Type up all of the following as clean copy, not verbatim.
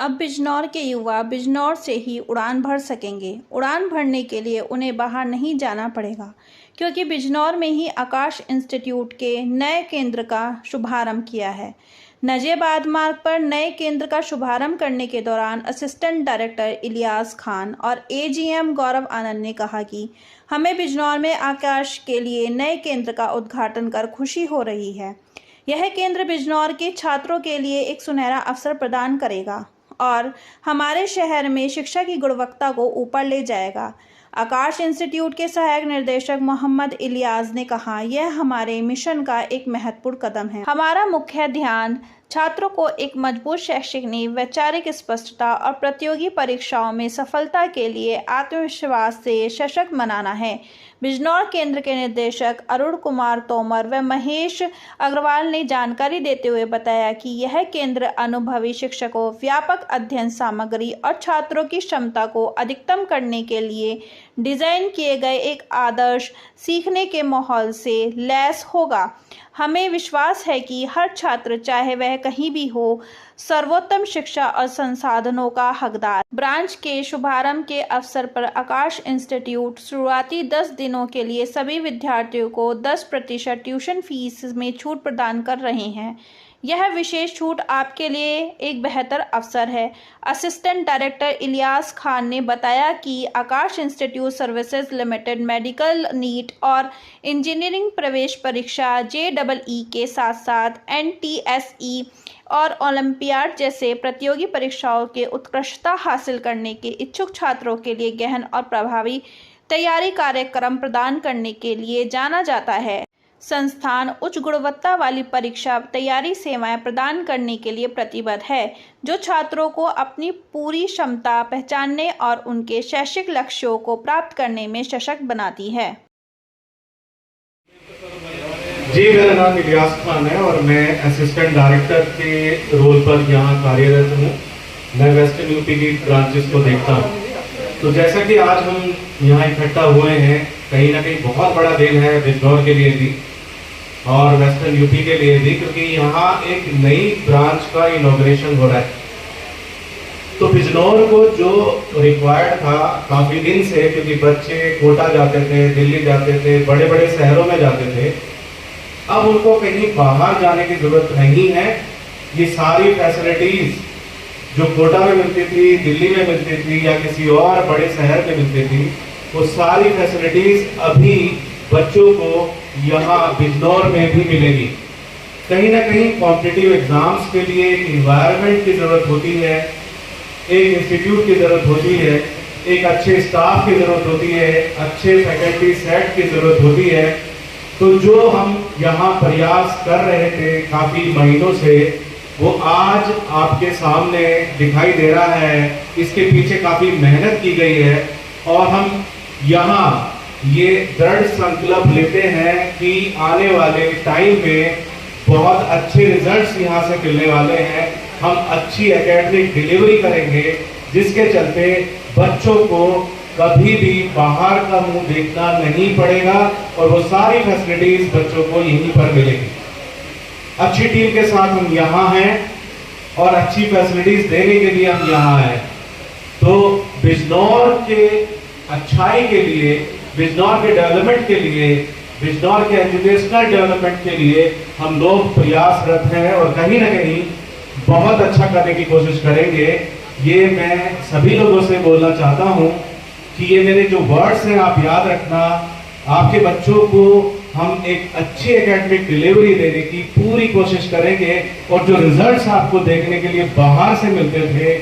अब बिजनौर के युवा बिजनौर से ही उड़ान भर सकेंगे। उड़ान भरने के लिए उन्हें बाहर नहीं जाना पड़ेगा, क्योंकि बिजनौर में ही आकाश इंस्टीट्यूट के नए केंद्र का शुभारंभ किया है। नजेबाद मार्ग पर नए केंद्र का शुभारंभ करने के दौरान असिस्टेंट डायरेक्टर इलियास खान और एजीएम गौरव आनंद ने कहा कि हमें बिजनौर में आकाश के लिए नए केंद्र का उद्घाटन कर खुशी हो रही है। यह केंद्र बिजनौर के छात्रों के लिए एक सुनहरा अवसर प्रदान करेगा और हमारे शहर में शिक्षा की गुणवत्ता को ऊपर ले जाएगा। आकाश इंस्टीट्यूट के सहायक निर्देशक मोहम्मद इलियास ने कहा, यह हमारे मिशन का एक महत्वपूर्ण कदम है। हमारा मुख्य ध्यान छात्रों को एक मजबूत शैक्षिक नींव, वैचारिक स्पष्टता और प्रतियोगी परीक्षाओं में सफलता के लिए आत्मविश्वास से सशक्त बनाना है। बिजनौर केंद्र के निदेशक अरुण कुमार तोमर व महेश अग्रवाल ने जानकारी देते हुए बताया कि यह केंद्र अनुभवी शिक्षकों, व्यापक अध्ययन सामग्री और छात्रों की क्षमता को अधिकतम करने के लिए डिजाइन किए गए एक आदर्श सीखने के माहौल से लैस होगा। हमें विश्वास है कि हर छात्र, चाहे वह कहीं भी हो, सर्वोत्तम शिक्षा और संसाधनों का हकदार। ब्रांच के शुभारंभ के अवसर पर आकाश इंस्टीट्यूट शुरुआती 10 दिनों के लिए सभी विद्यार्थियों को 10% ट्यूशन फीस में छूट प्रदान कर रहे हैं। यह विशेष छूट आपके लिए एक बेहतर अवसर है। असिस्टेंट डायरेक्टर इलियास खान ने बताया कि Aakash institute services limited medical, NEET और इंजीनियरिंग प्रवेश परीक्षा JEE के साथ साथ NTSE और ओलंपियाड जैसे प्रतियोगी परीक्षाओं के उत्कृष्टता हासिल करने के इच्छुक छात्रों के लिए गहन और प्रभावी तैयारी कार्यक्रम प्रदान करने के लिए जाना जाता है। संस्थान उच्च गुणवत्ता वाली परीक्षा तैयारी सेवाएं प्रदान करने के लिए प्रतिबद्ध है, जो छात्रों को अपनी पूरी क्षमता पहचानने और उनके शैक्षिक लक्ष्यों को प्राप्त करने में सशक्त बनाती है। जी, मेरा नाम इलियास खान है और मैं असिस्टेंट डायरेक्टर के रोल पर यहाँ कार्यरत हूँ। मैं वेस्टर्न यूपी की ब्रांचेस को देखता हूँ। तो जैसा कि आज हम यहाँ इकट्ठा हुए हैं, कहीं ना कहीं बहुत बड़ा दिन है बिजनौर के लिए भी और वेस्टर्न यूपी के लिए भी, क्योंकि यहाँ एक नई ब्रांच का इनॉग्रेशन हो रहा है। तो बिजनौर को जो रिक्वायर्ड था काफी दिन से, क्योंकि बच्चे कोटा जाते थे, दिल्ली जाते थे, बड़े बड़े शहरों में जाते थे, अब उनको कहीं बाहर जाने की जरूरत नहीं है। ये सारी फैसिलिटीज जो कोटा में मिलती थी, दिल्ली में मिलती थी या किसी और बड़े शहर में मिलती थी, वो सारी फैसिलिटीज अभी बच्चों को यहाँ बिजनौर में भी मिलेगी। कहीं ना कहीं कॉम्पिटिटिव एग्जाम्स के लिए एक इन्वायरमेंट की जरूरत होती है, एक इंस्टीट्यूट की जरूरत होती है, एक अच्छे स्टाफ की जरूरत होती है, अच्छे फैकल्टी सेट की जरूरत होती है। तो जो हम यहाँ प्रयास कर रहे थे काफी महीनों से, वो आज आपके सामने दिखाई दे रहा है। इसके पीछे काफी मेहनत की गई है और हम यहाँ ये दृढ़ संकल्प लेते हैं कि आने वाले टाइम में बहुत अच्छे रिजल्ट्स यहाँ से मिलने वाले हैं। हम अच्छी एकेडमिक डिलीवरी करेंगे, जिसके चलते बच्चों को कभी भी बाहर का मुंह देखना नहीं पड़ेगा और वो सारी फैसिलिटीज बच्चों को यहीं पर मिलेगी। अच्छी टीम के साथ हम यहाँ हैं और अच्छी फैसिलिटीज देने के लिए हम यहाँ हैं। तो बिजनौर के अच्छाई के लिए, बिजनौर के डेवलपमेंट के लिए, बिजनौर के एजुकेशनल डेवलपमेंट के लिए हम लोग प्रयासरत हैं और कहीं ना कहीं बहुत अच्छा करने की कोशिश करेंगे। ये मैं सभी लोगों से बोलना चाहता हूँ कि ये मेरे जो वर्ड्स हैं आप याद रखना। आपके बच्चों को हम एक अच्छी एकेडमिक डिलीवरी देने की पूरी कोशिश करेंगे और जो रिजल्ट्स आपको देखने के लिए बाहर से मिलते थे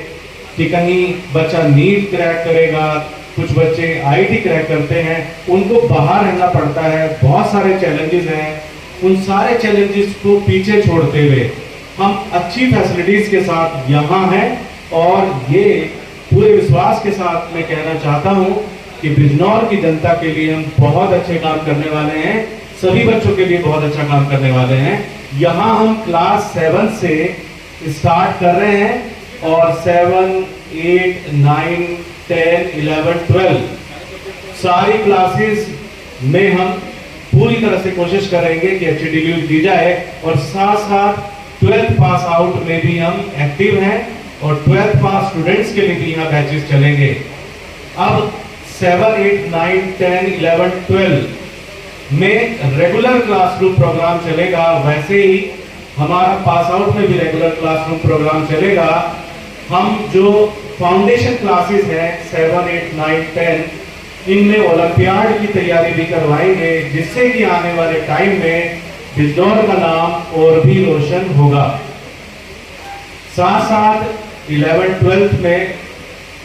कि कहीं बच्चा नीट क्रैक करेगा, कुछ बच्चे IIT क्रैक करते हैं, उनको बाहर रहना पड़ता है, बहुत सारे चैलेंजेस हैं। उन सारे चैलेंजेस को पीछे छोड़ते हुए हम अच्छी फैसिलिटीज के साथ यहाँ हैं और ये पूरे विश्वास के साथ मैं कहना चाहता हूँ कि बिजनौर की जनता के लिए हम बहुत अच्छे काम करने वाले हैं, सभी बच्चों के लिए बहुत अच्छा काम करने वाले हैं। यहाँ हम क्लास 7 से स्टार्ट कर रहे हैं और 7, 8, 9, 10, 11, 12 सारी क्लासेस में हम पूरी तरह से कोशिश करेंगे कि अच्छी डिलीवरी दी जाए और साथ साथ 12th पास आउट में भी हम एक्टिव हैं और 12th पास स्टूडेंट्स के लिए भी यहाँ बैचेस चलेंगे। अब 7, 8, 9, 10, 11, 12 में रेगुलर क्लासरूम प्रोग्राम चलेगा, वैसे ही हमारा पास आउट में भी रेगुलर क्लासरूम प्रोग्राम चलेगा। हम जो फाउंडेशन क्लासेस हैं 7, 8, 9, 10 इनमें ओलंपियाड की तैयारी भी करवाएंगे, जिससे कि आने वाले टाइम में बिजनौर का नाम और भी रोशन होगा। साथ साथ 11, 12 में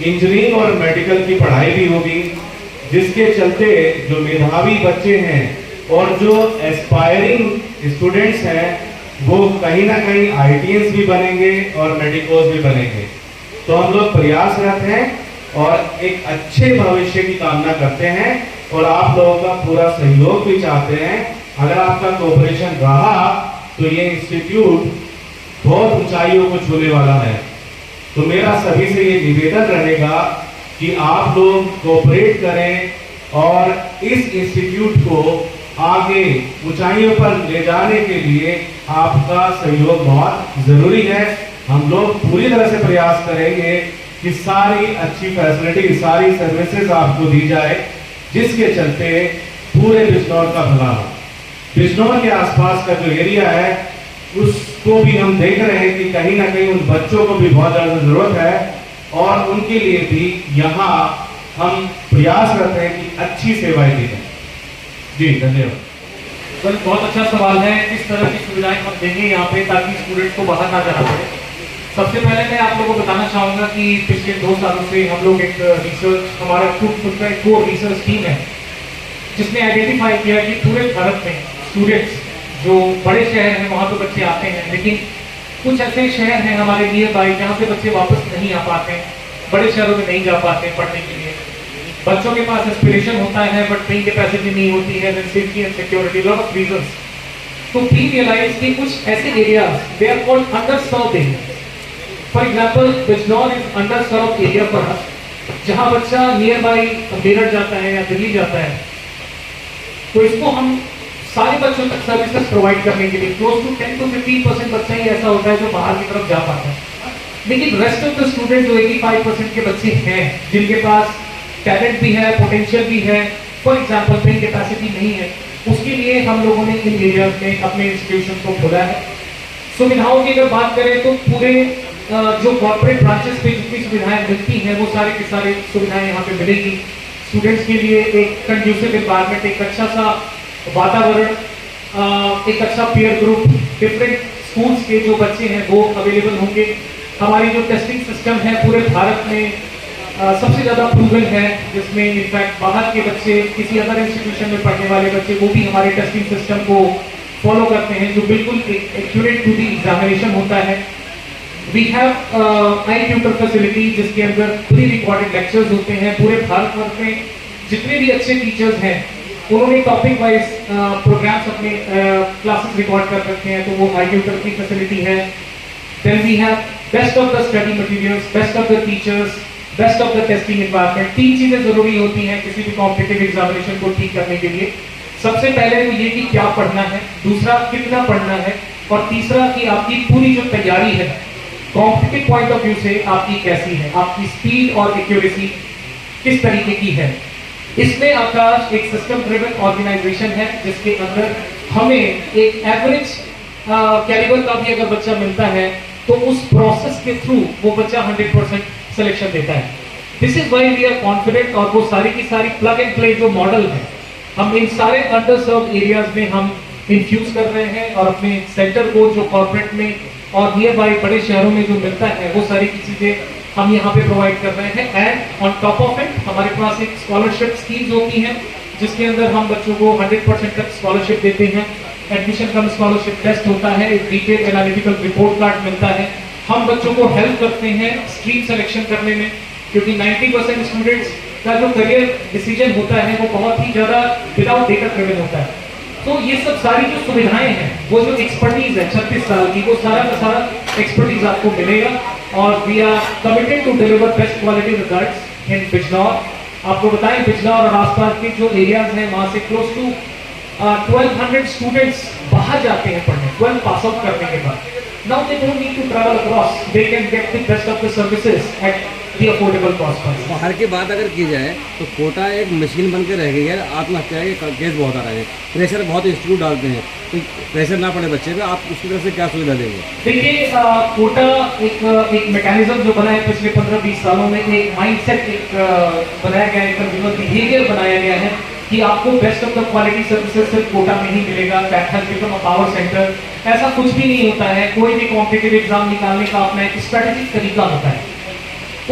इंजीनियरिंग और मेडिकल की पढ़ाई भी होगी, जिसके चलते जो मेधावी बच्चे हैं और जो एस्पायरिंग स्टूडेंट्स हैं वो कहीं ना कहीं ITS भी बनेंगे और मेडिकोस भी बनेंगे। तो हम लोग प्रयासरत हैं और एक अच्छे भविष्य की कामना करते हैं और आप लोगों का पूरा सहयोग भी चाहते हैं। अगर आपका कोऑपरेशन रहा तो ये इंस्टीट्यूट बहुत ऊंचाइयों को छूने वाला है। तो मेरा सभी से ये निवेदन रहेगा कि आप लोग कोऑपरेट करें और इस इंस्टीट्यूट को आगे ऊंचाइयों पर ले जाने के लिए आपका सहयोग बहुत जरूरी है। हम लोग पूरी तरह से प्रयास करेंगे कि सारी अच्छी फैसिलिटी, सारी सर्विसेज आपको दी जाए, जिसके चलते पूरे बिजनौर का भला हो। बिजनौर के आसपास का जो एरिया है उसको भी हम देख रहे हैं कि कहीं ना कहीं उन बच्चों को भी बहुत ज्यादा जरूरत है और उनके लिए भी यहाँ हम प्रयास करते हैं कि अच्छी सेवाएं दी जाए। जी धन्यवाद। बहुत अच्छा सवाल है। किस तरह की सुविधाएं हम देंगे यहाँ पे ताकि स्टूडेंट को बाहर ना जाना पड़े। सबसे पहले मैं आप लोगों को बताना चाहूंगा कि पिछले 2 सालों से हम लोग एक रिसर्च, हमारा कोर रिसर्च टीम है जिसने आइडेंटिफाई किया कि पूरे भारत में स्टूडेंट्स जो बड़े शहर हैं वहाँ तो बच्चे आते हैं, लेकिन कुछ ऐसे शहर हैं हमारे नियर बाई जहाँ से बच्चे वापस नहीं आ पाते हैं, बड़े शहरों में नहीं जा पाते पढ़ने के लिए। बच्चों के पास एस्पिरेशन होता है बट पेइंग कैपेसिटी नहीं होती है, safety and security, lot of reasons. तो वी रियलाइज कि कुछ ऐसे areas they are called underserved areas. For example Bijnor is underserved area for us, जहाँ बच्चा नियर बाई मेरठ जाता है या दिल्ली जाता है, तो इसको हम सारे बच्चों तक सर्विसेज प्रोवाइड करने के लिए क्लोज टू 10 to 15% बच्चा ही ऐसा होता है जो बाहर की तरफ जा पाता है। लेकिन रेस्ट ऑफ द स्टूडेंट जो 85% के बच्चे हैं जिनके पास टैलेंट भी है, पोटेंशियल भी है, फॉर एग्जांपल पेइंग कैपेसिटी नहीं है, उसके लिए हम लोगों ने इन एरियाज में अपने इंस्टीट्यूशन को खोला है। सुविधाओं की अगर बात करें तो पूरे जो कॉर्पोरेट ब्रांचेस पे जितनी सुविधाएं मिलती हैं वो सारे की सारी सुविधाएं यहाँ पे मिलेगी। स्टूडेंट्स के लिए एक कंड्यूसिव एनवायरनमेंट, एक अच्छा सा वातावरण, एक अच्छा पीयर ग्रुप, डिफरेंट स्कूल्स के जो बच्चे हैं वो अवेलेबल होंगे। हमारी जो टेस्टिंग सिस्टम है पूरे भारत में सबसे ज़्यादा प्रूवन है, जिसमें इनफैक्ट बाहर के बच्चे, किसी अदर इंस्टीट्यूशन में पढ़ने वाले बच्चे वो भी हमारे टेस्टिंग सिस्टम को फॉलो करते हैं जो बिल्कुल एक्यूरेट टू दी एग्जामिनेशन होता है। We have I tutor facility जिसके अंदर प्री रिकॉर्डेड लेक्चर्स होते हैं। पूरे भारत वर्ष में जितने भी अच्छे टीचर्स हैं उन्होंने टॉपिक वाइज प्रोग्राम्स अपने क्लासेस रिकॉर्ड कर रखे हैं, तो वो आई ट्यूटर की फैसिलिटी है। Then we have best of the study materials, best of the teachers, best of the testing environment. 3 चीजें जरूरी होती हैं किसी भी कॉम्पिटिटिव एग्जामिनेशन को ठीक करने के लिए। सबसे पहले तो ये कि क्या पढ़ना है, दूसरा कितना पढ़ना है, और तीसरा कि आपकी पूरी जो तैयारी है कॉम्पिटिटिव पॉइंट ऑफ व्यू से आपकी कैसी है, आपकी स्पीड और एक्यूरेसी किस तरीके की है। इसमें आकाश एक सिस्टम ड्रिवन ऑर्गेनाइजेशन है जिसके अंदर हमें एक एवरेज कैलिबर का भी अगर बच्चा मिलता है तो उस प्रोसेस के थ्रू वो बच्चा 100% सिलेक्शन देता है। This is why we are confident. और वो सारी की सारी प्लग एंड प्ले जो मॉडल है हम इन सारे अंडरसर्व्ड एरियाज में हम इन्फ्यूज कर रहे हैं और अपने सेंटर को जो कॉर्पोरेट में और नियर बाई बड़े शहरों में जो मिलता है वो सारी की चीजें हम यहाँ पे प्रोवाइड कर रहे हैं। And on top of it हमारे पास एक स्कॉलरशिप स्कीम्स होती हैं जिसके अंदर हम बच्चों को 100% तक स्कॉलरशिप देते हैं। एडमिशन कम स्कॉलरशिप टेस्ट होता है, एक डिटेल एनालिटिकल रिपोर्ट कार्ड मिलता है। हम बच्चों को हेल्प करते हैं स्ट्रीम सिलेक्शन करने में, क्योंकि 90% स्टूडेंट्स का जो करियर डिसीजन होता है वो बहुत ही ज्यादा विदाउट डेटा ड्रिवन होता है। तो ये सब सारी जो सुविधाएं हैं, वो जो एक्सपर्टीज है 36 साल की, वो सारा का सारा एक्सपर्टीज आपको मिलेगा। और we are committed to deliver best quality results in Bijnor. आपको बताएं बिजनौर और आसपास के जो एरियाज हैं वहां से क्लोज टू 1200 स्टूडेंट्स बाहर जाते हैं पढ़ने 12 पास आउट करने के बाद। Now they don't need to travel across. They can get the best of the services at the affordable cost price. बाहर की बात अगर की जाए तो कोटा एक मशीन बन के रह गई है। आत्महत्या के केस बहुत आ रहे हैं, प्रेशर बहुत इंस्टीट्यूट डालते हैं, तो प्रेशर ना पड़े बच्चे पे, आप उसकी तरफ से क्या सुविधा देंगे? देखिए, कोटा एक मैकेनिज्म जो बना है पिछले 15-20 सालों में, एक माइंडसेट बनाया गया है, कंज्यूमर बिहेवियर बनाया गया है कि आपको best of the quality services सिर्फ कोटा में ही मिलेगा। That has become a power centre. ऐसा कुछ भी नहीं होता है। कोई भी कॉम्पिटिटिव एग्जाम निकालने का अपना एक स्ट्रेटेजिक तरीका होता है।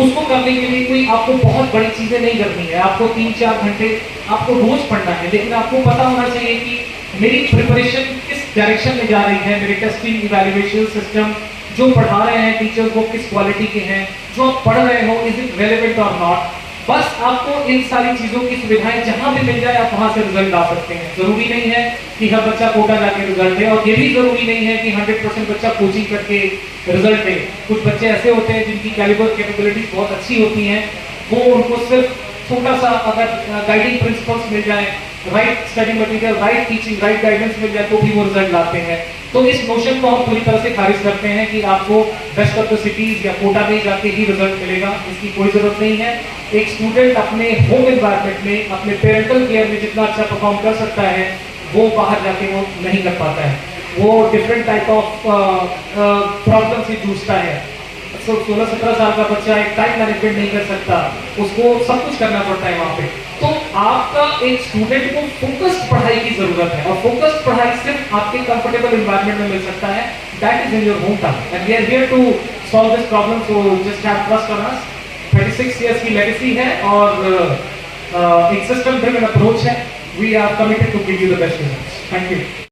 उसको करने के लिए कोई आपको बहुत बड़ी चीजें नहीं करनी है। आपको 3-4 घंटे आपको रोज पढ़ना है, लेकिन आपको पता होना चाहिए कि मेरी प्रिपरेशन किस डायरेक्शन में जा रही है। मेरे टेस्टिंग इवैल्यूएशन सिस्टम जो पढ़ा रहे हैं टीचर वो किस क्वालिटी के हैं, जो आप पढ़ रहे हो इज इट रेलेवेंट और नॉट। बस आपको इन सारी चीजों की सुविधाएं जहां भी मिल जाए आप वहां से रिजल्ट ला सकते हैं। जरूरी नहीं है कि हर बच्चा कोटा जाके रिजल्ट दे, और ये भी जरूरी नहीं है कि 100% बच्चा कोचिंग करके रिजल्ट दे। कुछ बच्चे ऐसे होते हैं जिनकी कैलिबर कैपेबिलिटीज बहुत अच्छी होती हैं, वो उनको सिर्फ छोटा सा अगर गाइडिंग प्रिंसिपल्स मिल जाए, right study material, right teaching, right guidance मिल जाए तो भी वो रिजल्ट लाते हैं। तो इस नोशन को हम पूरी तरह से खारिज करते हैं कि आपको बेस्ट ऑफ द सिटीज या कोटा में जाके ही रिजल्ट मिलेगा, इसकी कोई जरूरत नहीं है। एक स्टूडेंट अपने होम एनवायरनमेंट में, अपने पेरेंटल केयर में जितना अच्छा परफॉर्म कर सकता है वो बाहर जाके वो नहीं कर पाता है। वो डिफरेंट टाइप ऑफ प्रॉब्लम से जूझता है। 16-17 साल का बच्चा एक टाइम मैनेजमेंट नहीं कर सकता, उसको सब कुछ करना पड़ता है वहाँ पे। तो आपका एक स्टूडेंट को फोकस्ड पढ़ाई की जरूरत है, और फोकस्ड पढ़ाई सिर्फ आपके कंफर्टेबल एनवायरनमेंट में मिल सकता है। That is in your home town, and we are here to solve this problem. So just have trust on us. 36 years की लेगेसी है और एक सिस्टम ड्रिवन अप्रोच है। We are committed to give you the best results. Thank you.